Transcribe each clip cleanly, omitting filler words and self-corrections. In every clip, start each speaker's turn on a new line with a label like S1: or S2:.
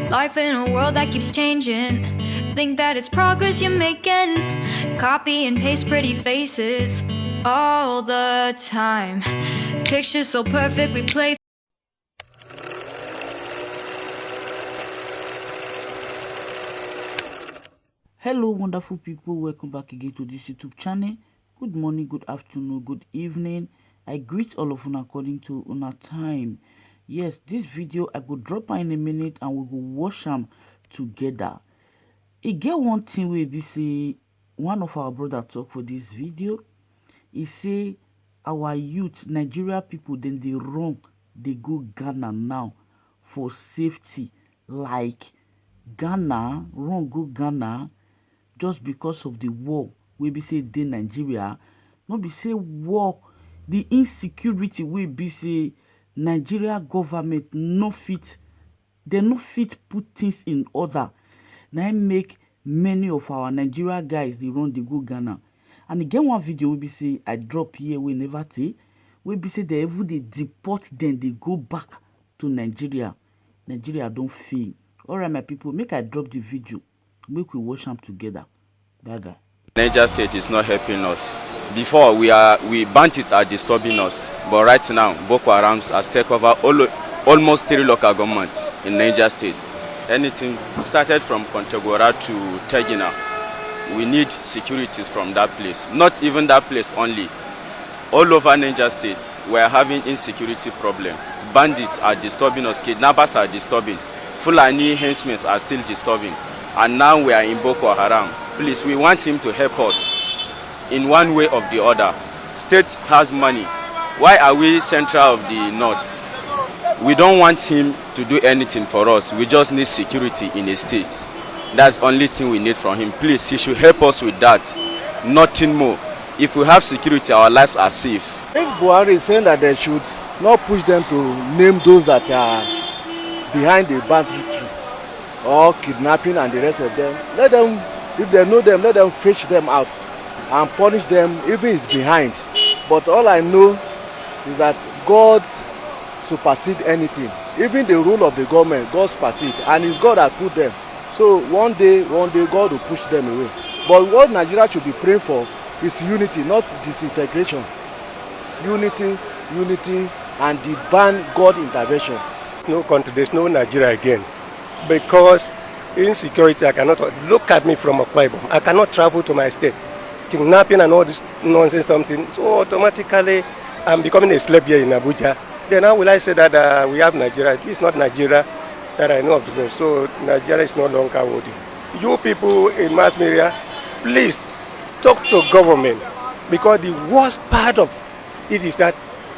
S1: Life in a world that keeps changing. Think that it's progress you're making. Copy and paste pretty faces all the time. Pictures so perfect we play.
S2: Hello wonderful people, welcome back again to this YouTube channel. Good morning, good afternoon, good evening. I greet all of you according to una time. Yes, this video I go drop in a minute and we go watch them together. E get one thing we be say one of our brother talk for this video. He say our youth, Nigeria people, then they run, they go Ghana now for safety. Like Ghana, run go Ghana just because of the war we be say dey Nigeria. Not be say war, the insecurity we be say Nigeria government no fit, they no fit put things in order. Now make many of our Nigeria guys they run, they go Ghana. And again one video we be say I drop here we never take. We be say they even they deport them, they go back to Nigeria. Nigeria don't fail. Alright my people, make I drop the video. Make we watch them together. Bye guys.
S3: Niger State is not helping us. Before we bandits are disturbing us, but right now Boko Haram has taken over almost 3 local governments in Niger State. Anything started from Kontagora to Tegina, we need securities from that place. Not even that place only. All over Niger State, we are having insecurity problem. Bandits are disturbing us, kidnappers are disturbing, Fulani henchmen are still disturbing, and now we are in Boko Haram. Please, we want him to help us in one way or the other. State has money. Why are we central of the north? We don't want him to do anything for us. We just need security in the states. That's the only thing we need from him. Please, he should help us with that. Nothing more. If we have security, our lives are safe.
S4: If Buhari is saying that they should not push them to name those that are behind the banditry or kidnapping and the rest of them, let them, if they know them, let them fetch them out and punish them even if it's behind. But all I know is that God supersedes anything. Even the rule of the government, God supersedes, and it's God that put them. So one day God will push them away. But what Nigeria should be praying for is unity, not disintegration. Unity and divine God intervention.
S5: No country, there's no Nigeria again. Because insecurity, I cannot, look at me from Akwa Ibom. I cannot travel to my state. Kidnapping and all this nonsense something. So automatically I'm becoming a slave here in Abuja. Then how will I say that we have Nigeria? It's not Nigeria that I know of. So Nigeria is no longer worthy. You people in mass media, please talk to government, because the worst part of it is that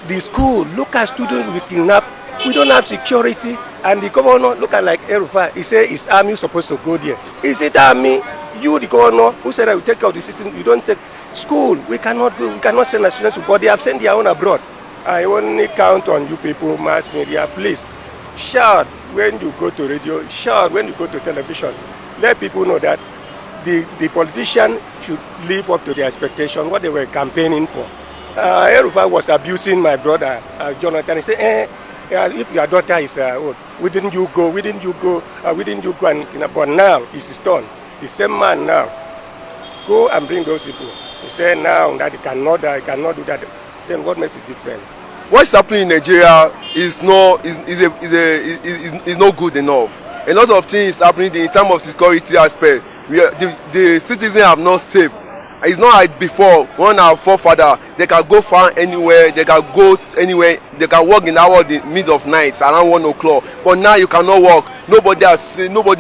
S5: the school, look at students we kidnap, we don't have security, and the governor, look at like Hèàvy, he said his army is supposed to go there. Is it army? You, the governor, who said I will take care of the system, you don't take school. We cannot go, we cannot send our students to, but they have sent their own abroad. I only count on you people, mass media, please shout when you go to radio, shout when you go to television. Let people know that the politician should live up to their expectation, what they were campaigning for. Hèàvy was abusing my brother, Jonathan. He said, if your daughter is old, why didn't you go, and, but now it's done. The same man now, go and bring those people. He said now that he cannot do that. Then what makes it different?
S6: What's happening in Nigeria is not good enough. A lot of things happening in terms of security aspect. The citizens have not safe. It's not like before when our forefather, they can go far anywhere, they can go anywhere, they can walk in the middle of night around 1 o'clock. But now you cannot walk. Nobody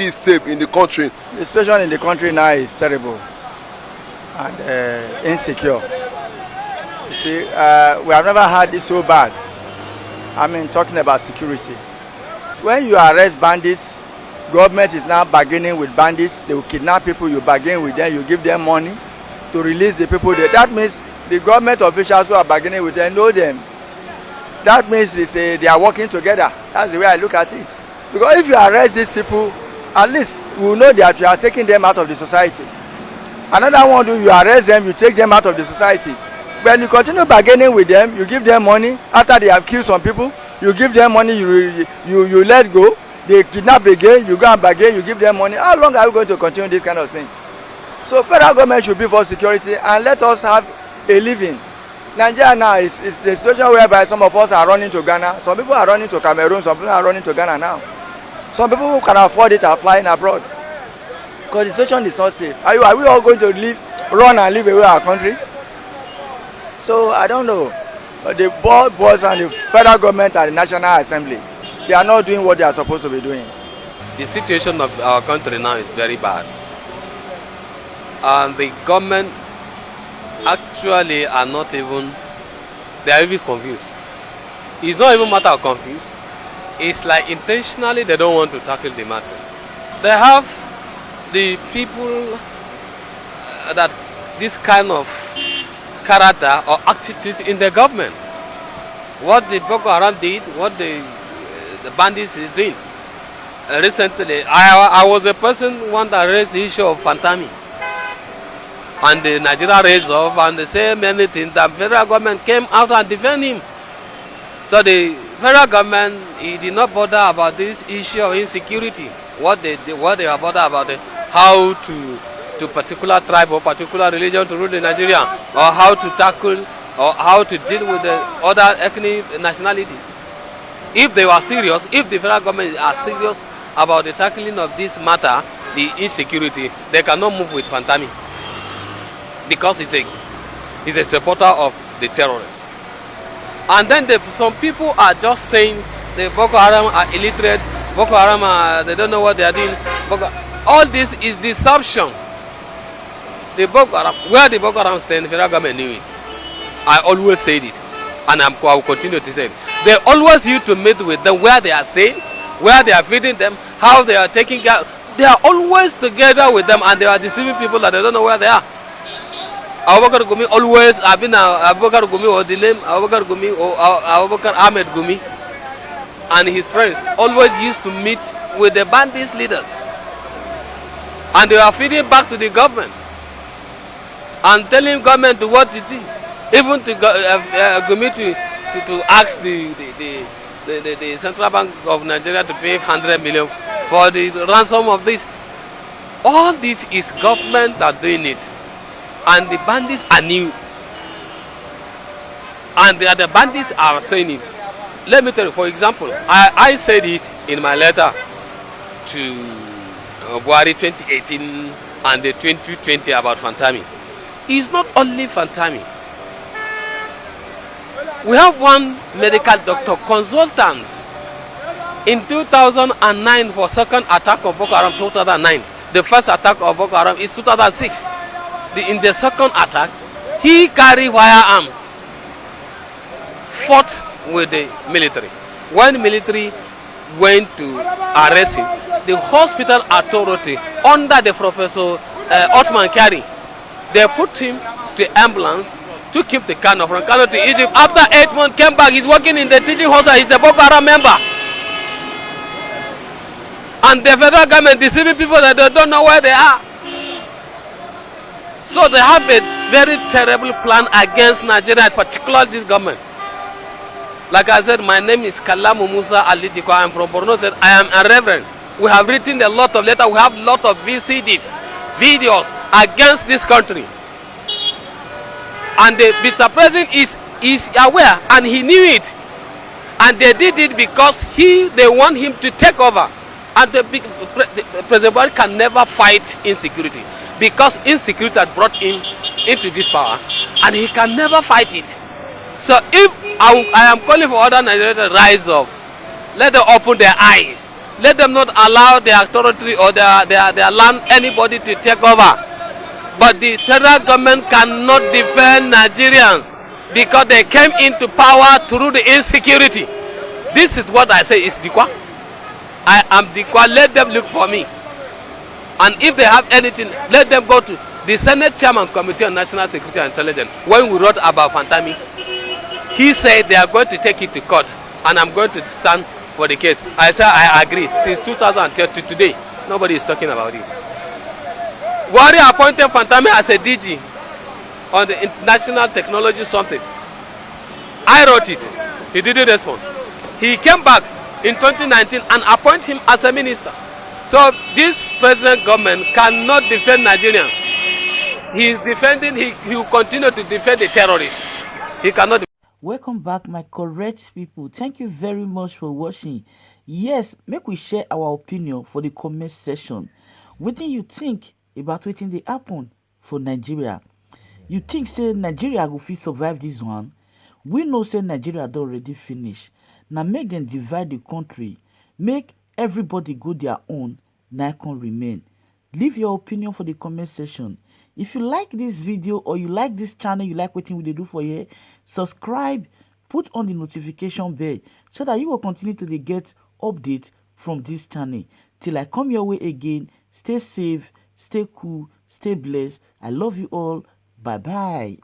S6: is safe in the country.
S7: The situation in the country now is terrible and insecure. You see, we have never had this so bad. I mean, talking about security. When you arrest bandits, government is now bargaining with bandits. They will kidnap people, you bargain with them, you give them money to release the people there. That means the government officials who are bargaining with them know them. That means they are working together. That's the way I look at it. Because if you arrest these people, at least we will know that you are taking them out of the society. Another one, you arrest them, you take them out of the society. When you continue bargaining with them, you give them money after they have killed some people, you give them money, you let go, They kidnap again, you go and bargain, you give them money. How long are we going to continue this kind of thing? So federal government should be for security and let us have a living. Nigeria now is a situation whereby some of us are running to Ghana, some people are running to Cameroon, some people are running to Ghana now. Some people who can afford it are flying abroad. Because the situation is not safe. Are we all going to run and leave away our country? So I don't know. But the boss and the federal government and the National Assembly, they are not doing what they are supposed to be doing.
S8: The situation of our country now is very bad. And the government actually are not even, they are even confused. It's not even a matter of confused. It's like intentionally they don't want to tackle the matter. They have the people that this kind of character or attitudes in the government. What the Boko Haram did, what the bandits is doing. Recently, I was a person one that raised the issue of Fantami. And the Nigeria raised off and they say many things. The federal government came out and defended him. So the federal government, he did not bother about this issue of insecurity. What they are bothered about it, how to particular tribe or particular religion to rule in Nigeria, or how to tackle or how to deal with the other ethnic nationalities. If they were serious, if the federal government are serious about the tackling of this matter, the insecurity, they cannot move with Fantami. Because he's a supporter of the terrorists. And then some people are just saying the Boko Haram are illiterate, Boko Haram they don't know what they are doing. All this is deception. The Boko Haram, where the Boko Haram stand, the federal government knew it. I always said it, and I will continue to say it. They always used to meet with them where they are staying, where they are feeding them, how they are taking care. They are always together with them, and they are deceiving people that they don't know where they are. Abubakar Gumi always, Abubakar Gumi or the name Abubakar Gumi or Abubakar Ahmed Gumi and his friends always used to meet with the bandits leaders. And they are feeding back to the government and telling government to what to do. Even to Gumi to ask the Central Bank of Nigeria to pay 100 million for the ransom of this. All this is government that doing it. And the bandits are new. And the other bandits are saying it. Let me tell you, for example, I said it in my letter to Buhari 2018 and the 2020 about Fantami. It's not only Fantami. We have one medical doctor consultant in 2009 for second attack of Boko Haram 2009. The first attack of Boko Haram is 2006. In the second attack, he carried firearms, fought with the military. When the military went to arrest him, the hospital authority under the Professor Otman Kari, they put him to ambulance to keep the Kano from Kano to Egypt. After 8 months, came back. He's working in the teaching hospital. He's a Boko Haram member. And the federal government deceiving people that they don't know where they are. So they have a very terrible plan against Nigeria, particularly this government. Like I said, my name is Kalamu Musa Alitiko. I am from Borno State. I am a reverend. We have written a lot of letters. We have a lot of VCDs, videos against this country. And the Mr. President is aware and he knew it. And they did it because they want him to take over. And the President Buhari can never fight insecurity. Because insecurity had brought him into this power and he can never fight it. So if I am calling for other Nigerians to rise up, let them open their eyes. Let them not allow their authority or their land anybody to take over. But the federal government cannot defend Nigerians because they came into power through the insecurity. This is what I say is Dikwa. I am Dikwa. Let them look for me. And if they have anything, let them go to the Senate Chairman Committee on National Security and Intelligence. When we wrote about Fantami, he said they are going to take it to court and I'm going to stand for the case. I said I agree. Since 2010 to today, nobody is talking about it. Buhari appointed Fantami as a DG on the International Technology something. I wrote it. He didn't respond. He came back in 2019 and appoint him as a minister. So this present government cannot defend Nigerians. He is defending, he will continue to defend the terrorists. He cannot.
S2: Welcome back, my correct people. Thank you very much for watching. Yes, make we share our opinion for the comment section. What do you think about wetin dey happen for Nigeria? You think say Nigeria go fit survive this one? We know say Nigeria don already finish. Now make them divide the country, make everybody go their own, na can remain. Leave your opinion for the comment section. If you like this video or you like this channel, you like wetin we dey do for here, subscribe, put on the notification bell so that you will continue to dey get updates from this channel. Till I come your way again, stay safe, stay cool, stay blessed. I love you all. Bye bye.